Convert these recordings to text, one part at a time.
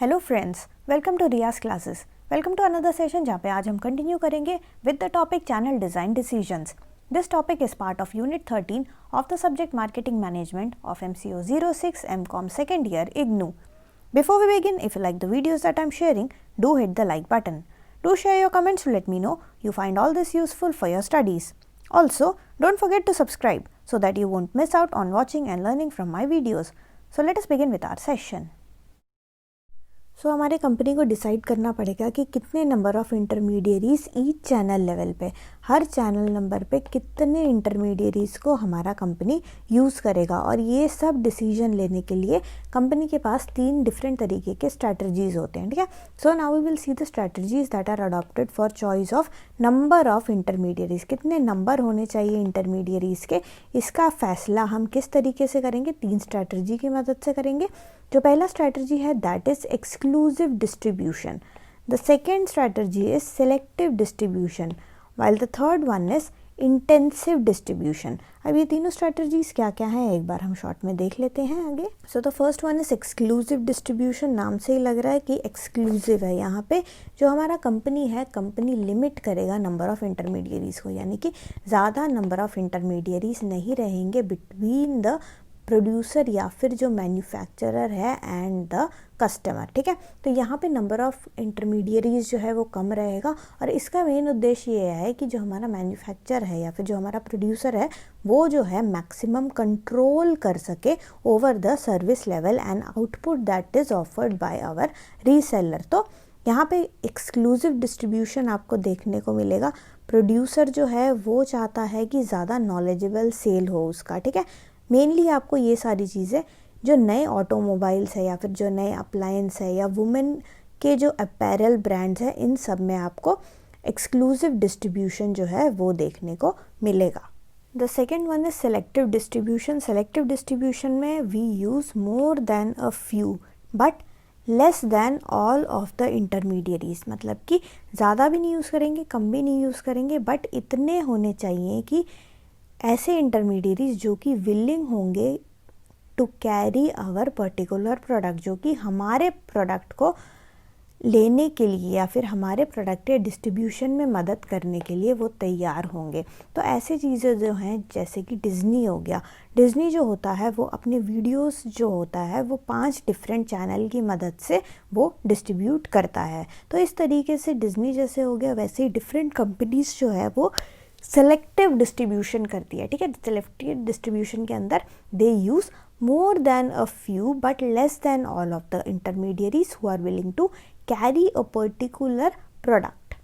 Hello friends, welcome to Riyaz classes. Welcome to another session जहाँ पे आज हम कंटिन्यू करेंगे with the topic channel design decisions. This topic is part of unit 13 of the subject marketing management of MCO 06 MCOM second year IGNOU. Before we begin, if you like the videos that I'm sharing, do hit the like button. Do share your comments to let me know you find all this useful for your studies. Also, don't forget to subscribe so that you won't miss out on watching and learning from my videos. So let us begin with our session. हमारे company को decide करना पड़ेगा कि कितने number of intermediaries each channel level पे, हर channel number पे कितने intermediaries को हमारा कंपनी यूज़ करेगा। और ये सब डिसीजन लेने के लिए कंपनी के पास 3 डिफरेंट तरीके के स्ट्रैटेजीज होते हैं, ठीक है। So now we will see the strategies that are adopted for choice of number of intermediaries. कितने नंबर होने चाहिए इंटरमीडियरीज के, इसका फैसला हम किस तरीके से करेंगे? 3 स्ट्रैटेजी की मदद से करेंगे। जो पहला स्ट्रैटेजी है that is exclusive distribution, the second strategy is selective distribution, while the third one is intensive distribution. अब ये तीनों स्ट्रैटेजीज क्या क्या हैं एक बार हम शॉर्ट में देख लेते हैं आगे। So the first one is exclusive distribution. नाम से ही लग रहा है कि एक्सक्लूसिव है। यहाँ पे जो हमारा कंपनी है, कंपनी लिमिट करेगा नंबर ऑफ़ इंटरमीडियरीज को, यानी कि ज़्यादा नंबर ऑफ़ इंटरमीडियरीज नहीं रहेंगे बिटवीन द प्रोड्यूसर या फिर जो मैन्युफैक्चरर है एंड द कस्टमर, ठीक है। तो यहाँ पे नंबर ऑफ़ इंटरमीडियरीज जो है वो कम रहेगा और इसका मेन उद्देश्य ये है कि जो हमारा मैन्युफैक्चर है या फिर जो हमारा प्रोड्यूसर है वो जो है मैक्सिमम कंट्रोल कर सके over the service level and output that is offered by our reseller. तो यहाँ पे एक्सक्लूसिव डिस्ट्रीब्यूशन आपको देखने को मिलेगा। प्रोड्यूसर जो है वो चाहता है कि ज़्यादा नॉलेजेबल सेल हो उसका, ठीक है। मेनली आपको ये सारी चीज़ें जो नए ऑटोमोबाइल्स है या फिर जो नए अप्लायंस है या वुमेन के जो अपैरल ब्रांड्स हैं, इन सब में आपको एक्सक्लूसिव डिस्ट्रीब्यूशन जो है वो देखने को मिलेगा। The second one is selective distribution. Selective distribution में we use more than a few but less than all of the intermediaries. मतलब कि ज़्यादा भी नहीं यूज़ करेंगे, कम भी नहीं यूज़ करेंगे, बट इतने होने चाहिए कि ऐसे इंटरमीडियरीज जो कि विलिंग होंगे to carry our particular product, जो कि हमारे प्रोडक्ट को लेने के लिए या फिर हमारे प्रोडक्ट के डिस्ट्रीब्यूशन में मदद करने के लिए वो तैयार होंगे। तो ऐसी चीज़ें जो हैं जैसे कि डिज़नी हो गया। डिज़नी जो होता है वो अपने वीडियोस जो होता है वो 5 डिफरेंट चैनल की मदद से वो डिस्ट्रीब्यूट करता है। तो इस तरीके से डिज़नी जैसे हो गया, वैसे ही डिफरेंट कंपनीज जो है वो सेलेक्टिव डिस्ट्रीब्यूशन करती है, ठीक है। सेलेक्टिव डिस्ट्रीब्यूशन के अंदर they use more than a few but less than all of the intermediaries who are willing to carry a particular product.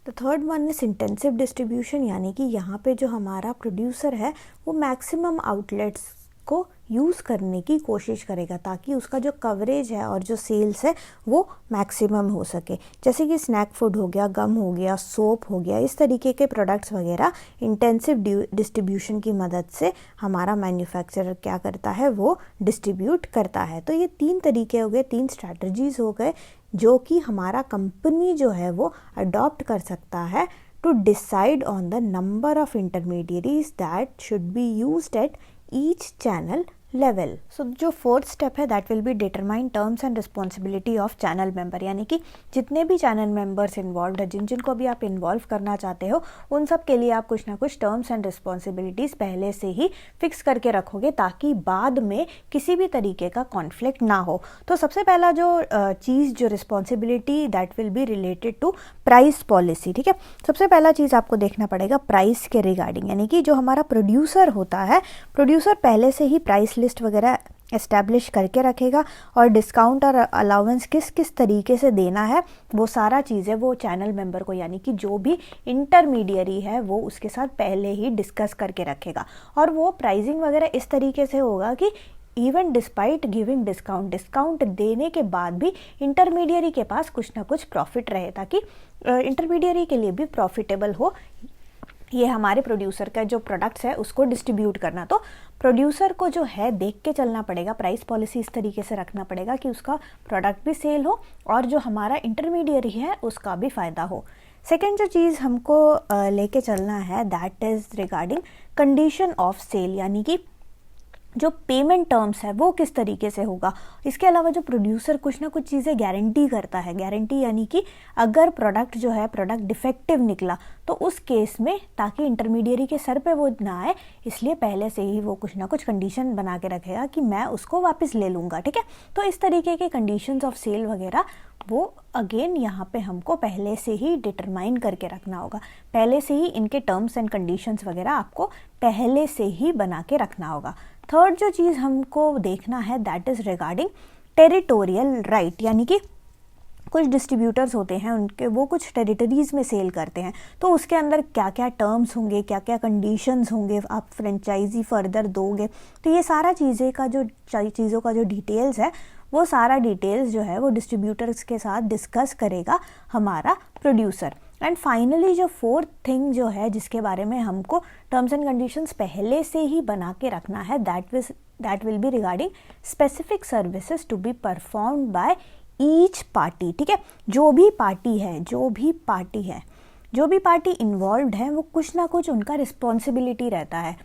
The third one is intensive distribution, यानी कि यहाँ पे जो हमारा प्रोड्यूसर है वो मैक्सिमम आउटलेट्स को यूज़ करने की कोशिश करेगा ताकि उसका जो कवरेज है और जो सेल्स है वो मैक्सिमम हो सके। जैसे कि स्नैक फूड हो गया, गम हो गया, सोप हो गया, इस तरीके के प्रोडक्ट्स वगैरह इंटेंसिव डिस्ट्रीब्यूशन की मदद से हमारा मैन्युफैक्चरर क्या करता है, वो डिस्ट्रीब्यूट करता है। तो ये 3 तरीके हो गए, 3 स्ट्रैटेजीज हो गए जो कि हमारा कंपनी जो है वो अडॉप्ट कर सकता है to decide on the number of intermediaries that should be used at each channel level. So जो फोर्थ स्टेप है that will be determine terms and responsibility of channel member, यानी कि जितने भी चैनल मेंबर्स इन्वॉल्व है, जिनको भी आप इन्वॉल्व करना चाहते हो, उन सब के लिए आप कुछ ना कुछ टर्म्स एंड रिस्पॉन्सिबिलिटीज़ पहले से ही फिक्स करके रखोगे ताकि बाद में किसी भी तरीके का कॉन्फ्लिक्ट ना हो। तो सबसे पहला जो चीज़, जो responsibility that will be related to price policy, ठीक है। सबसे पहला चीज़ आपको देखना पड़ेगा प्राइस के रिगार्डिंग, यानी कि जो हमारा प्रोड्यूसर होता है, प्रोड्यूसर पहले से ही प्राइस लिस्ट वगैरह एस्टैब्लिश करके रखेगा और डिस्काउंट और अलाउंस किस किस तरीके से देना है वो सारा चीज़ें वो चैनल मेंबर को, यानी कि जो भी इंटरमीडियरी है वो उसके साथ पहले ही डिस्कस करके रखेगा। और वो प्राइसिंग वगैरह इस तरीके से होगा कि इवन डिस्पाइट गिविंग डिस्काउंट देने के बाद भी इंटरमीडियरी के पास कुछ ना कुछ प्रॉफिट रहे ताकि इंटरमीडियरी के लिए भी प्रॉफिटेबल हो ये हमारे प्रोड्यूसर का जो प्रोडक्ट्स है उसको डिस्ट्रीब्यूट करना। तो प्रोड्यूसर को जो है देख के चलना पड़ेगा, प्राइस पॉलिसी इस तरीके से रखना पड़ेगा कि उसका प्रोडक्ट भी सेल हो और जो हमारा इंटरमीडियरी है उसका भी फ़ायदा हो। सेकेंड जो चीज़ हमको लेके चलना है that is regarding condition of sale, यानी कि जो पेमेंट टर्म्स है वो किस तरीके से होगा। इसके अलावा जो प्रोड्यूसर कुछ ना कुछ चीज़ें गारंटी करता है, गारंटी यानी कि अगर प्रोडक्ट जो है प्रोडक्ट डिफेक्टिव निकला तो उस केस में ताकि इंटरमीडियरी के सर पे वो ना आए, इसलिए पहले से ही वो कुछ ना कुछ कंडीशन बना के रखेगा कि मैं उसको वापस ले लूँगा, ठीक है। तो इस तरीके के कंडीशंस ऑफ सेल वगैरह वो अगेन यहाँ पे हमको पहले से ही डिटरमाइन करके रखना होगा, पहले से ही इनके टर्म्स एंड कंडीशंस वगैरह आपको पहले से ही बना के रखना होगा। थर्ड जो चीज़ हमको देखना है that is regarding territorial right, यानी कि कुछ डिस्ट्रीब्यूटर्स होते हैं उनके वो कुछ टेरिटरीज़ में सेल करते हैं, तो उसके अंदर क्या क्या टर्म्स होंगे, क्या क्या कंडीशंस होंगे, आप फ्रेंचाइजी फर्दर दोगे, तो ये सारा चीज़ों का जो डिटेल्स है वो सारा डिटेल्स जो है वो डिस्ट्रीब्यूटर्स के साथ डिस्कस करेगा हमारा प्रोड्यूसर। एंड फाइनली जो फोर्थ थिंग जो है जिसके बारे में हमको टर्म्स एंड कंडीशंस पहले से ही बना के रखना है that will be regarding specific services to be performed by each party, ठीक है। जो भी पार्टी इन्वॉल्व्ड है वो कुछ ना कुछ उनका रिस्पॉन्सिबिलिटी रहता है।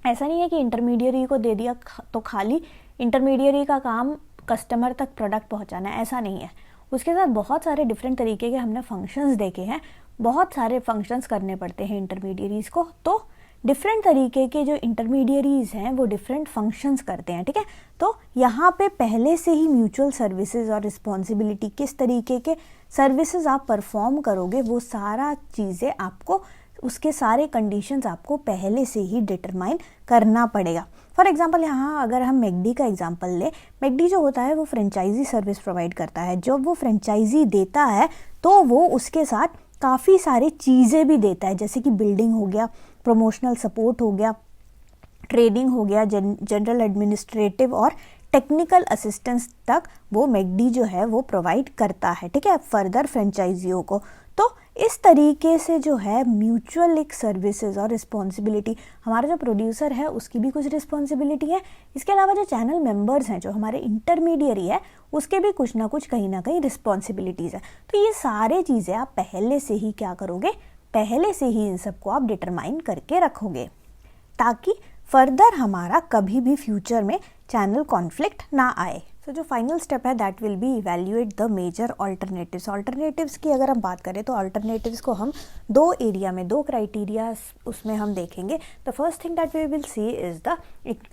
ऐसा नहीं है कि इंटरमीडियरी को दे दिया तो खाली इंटरमीडियरी का काम कस्टमर तक प्रोडक्ट पहुंचाना है, ऐसा नहीं है। उसके साथ बहुत सारे डिफरेंट तरीके के हमने फंक्शंस देखे हैं, बहुत सारे फंक्शंस करने पड़ते हैं इंटरमीडियरीज़ को, तो डिफरेंट तरीके के जो इंटरमीडियरीज़ हैं वो डिफरेंट फंक्शंस करते हैं, ठीक है। तो यहाँ पे पहले से ही म्यूचुअल सर्विसेज और रिस्पॉन्सिबिलिटी किस तरीके के सर्विसेज आप परफॉर्म करोगे वो सारा चीज़ें आपको, उसके सारे कंडीशंस आपको पहले से ही डिटरमाइन करना पड़ेगा। फॉर एग्जांपल यहाँ अगर हम मैकडी का एग्जांपल लें, मैकडी जो होता है वो फ्रेंचाइजी सर्विस प्रोवाइड करता है। जब वो फ्रेंचाइजी देता है तो वो उसके साथ काफ़ी सारी चीज़ें भी देता है, जैसे कि बिल्डिंग हो गया, प्रमोशनल सपोर्ट हो गया, ट्रेनिंग हो गया, जनरल एडमिनिस्ट्रेटिव और टेक्निकल असिस्टेंस तक वो मैकडी जो है वो प्रोवाइड करता है, ठीक है, फर्दर फ्रेंचाइजियों को। तो इस तरीके से जो है म्यूचुअल एक सर्विसेज और रिस्पॉन्सिबिलिटी, हमारा जो प्रोड्यूसर है उसकी भी कुछ रिस्पॉन्सिबिलिटी है, इसके अलावा जो चैनल मेंबर्स हैं जो हमारे इंटरमीडियरी है उसके भी कुछ ना कहीं रिस्पॉन्सिबिलिटीज़ है। तो ये सारे चीज़ें आप पहले से ही क्या करोगे, पहले से ही इन सबको आप डिटरमाइन करके रखोगे ताकि फर्दर हमारा कभी भी फ्यूचर में चैनल कॉन्फ्लिक्ट ना आए। तो जो फाइनल स्टेप है that will be evaluate the major alternatives की अगर हम बात करें तो ऑल्टरनेटिव्स को हम दो एरिया में, दो क्राइटेरिया उसमें हम देखेंगे। The first thing that we will see is the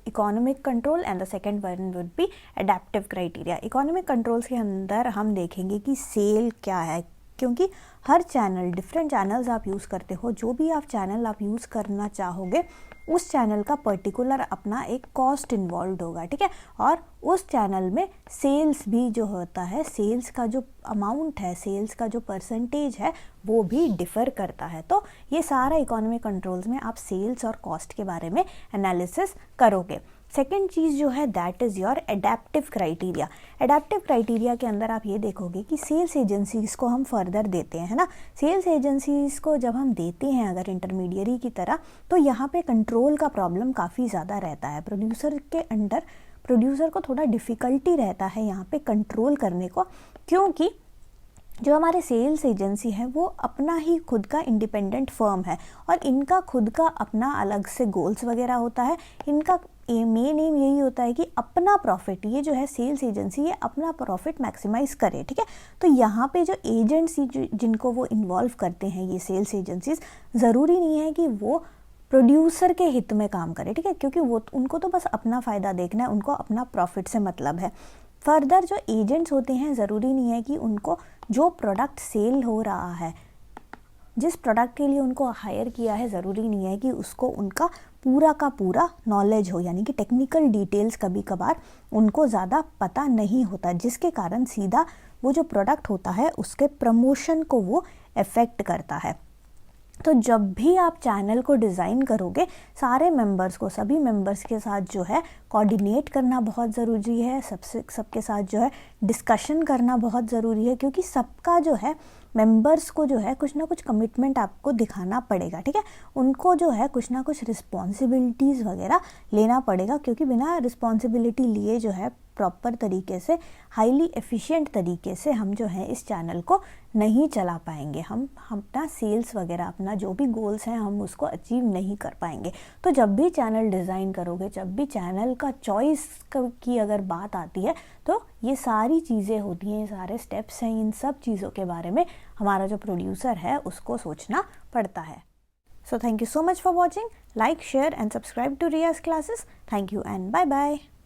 economic control and the second one would be adaptive criteria. Economic controls के अंदर हम देखेंगे कि सेल क्या है, क्योंकि हर चैनल, डिफरेंट चैनल्स आप यूज़ करते हो, जो भी आप चैनल आप यूज़ करना चाहोगे उस चैनल का पर्टिकुलर अपना एक कॉस्ट इन्वॉल्व होगा, ठीक है। और उस चैनल में सेल्स भी जो होता है, सेल्स का जो अमाउंट है, सेल्स का जो परसेंटेज है वो भी डिफ़र करता है। तो ये सारा इकोनॉमिक कंट्रोल्स में आप सेल्स और कॉस्ट के बारे में एनालिसिस करोगे। सेकेंड चीज़ जो है that is your adaptive criteria. Adaptive criteria के अंदर आप ये देखोगे कि सेल्स एजेंसीज़ को हम फर्दर देते हैं, है ना। सेल्स एजेंसीज़ को जब हम देते हैं अगर इंटरमीडियरी की तरह, तो यहाँ पे कंट्रोल का प्रॉब्लम काफ़ी ज़्यादा रहता है। प्रोड्यूसर के अंडर प्रोड्यूसर को थोड़ा डिफ़िकल्टी रहता है यहाँ पे कंट्रोल करने को, क्योंकि जो हमारे सेल्स एजेंसी है वो अपना ही खुद का इंडिपेंडेंट फर्म है और इनका खुद का अपना अलग से गोल्स वगैरह होता है। इनका मेन एम यही होता है कि अपना प्रॉफिट, ये जो है सेल्स एजेंसी, ये अपना प्रॉफिट मैक्सिमाइज करे, ठीक है। तो यहाँ पे जो एजेंट्स जिनको वो इन्वॉल्व करते हैं, ये सेल्स एजेंसीज, ज़रूरी नहीं है कि वो प्रोड्यूसर के हित में काम करे, ठीक है, क्योंकि वो उनको तो बस अपना फ़ायदा देखना है, उनको अपना प्रॉफिट से मतलब है। फर्दर जो एजेंट्स होते हैं ज़रूरी नहीं है कि उनको जो प्रोडक्ट सेल हो रहा है, जिस प्रोडक्ट के लिए उनको हायर किया है, ज़रूरी नहीं है कि उसको उनका पूरा का पूरा नॉलेज हो, यानी कि टेक्निकल डिटेल्स कभी कभार उनको ज़्यादा पता नहीं होता, जिसके कारण सीधा वो जो प्रोडक्ट होता है उसके प्रमोशन को वो अफेक्ट करता है। तो जब भी आप चैनल को डिज़ाइन करोगे, सारे मेंबर्स को, सभी मेंबर्स के साथ जो है कोऑर्डिनेट करना बहुत ज़रूरी है, सबके साथ जो है डिस्कशन करना बहुत ज़रूरी है, क्योंकि सबका जो है मेंबर्स को जो है कुछ ना कुछ कमिटमेंट आपको दिखाना पड़ेगा, ठीक है। उनको जो है कुछ ना कुछ रिस्पॉन्सिबिलिटीज़ वगैरह लेना पड़ेगा, क्योंकि बिना रिस्पॉन्सिबिलिटी लिए जो है प्रॉपर तरीके से, हाईली एफिशिएंट तरीके से हम जो है इस चैनल को नहीं चला पाएंगे। हम अपना सेल्स वगैरह, अपना जो भी गोल्स हैं, हम उसको अचीव नहीं कर पाएंगे। तो जब भी चैनल डिज़ाइन करोगे, जब भी चैनल का चॉइस की अगर बात आती है, तो ये सारी चीज़ें होती हैं, ये सारे स्टेप्स हैं, इन सब चीज़ों के बारे में हमारा जो प्रोड्यूसर है उसको सोचना पड़ता है। So thank you so much for watching. Like, share and subscribe to Riya's classes. Thank you and bye bye.